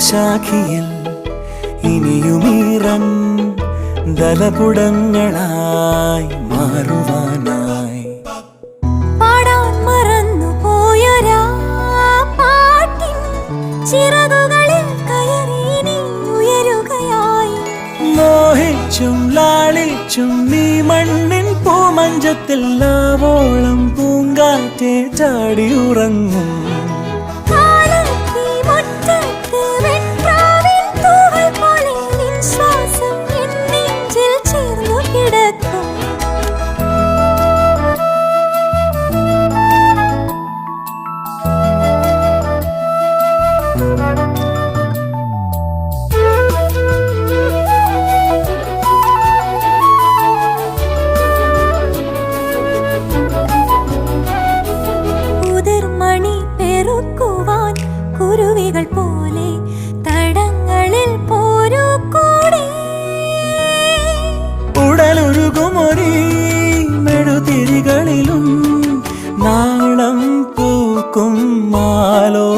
ഹൃദയശാഖിയിൽ ഇനിയുമീറൻ ദലപുടങ്ങളായി മാറുവാനായി പാടാൻ മറന്നു പോയൊരാ പാട്ടിൻ ചിറകുകളിൽ കയറി നീ ഉയരുകയായി. മോഹിച്ചും ലാളിച്ചും നീ മണ്ണിൻ പൂമഞ്ചത്തിൽ ആവോളം പൂങ്കാറ്റെ ചാടിയുറങ്ങും. കുരുവികൾ പോലെ തടങ്ങളിൽ പോരൂ കൂടെ. ഉടലൊരുകുമൊരീ മെഴുതിരികളിലും നാളം പൂക്കും മാലോ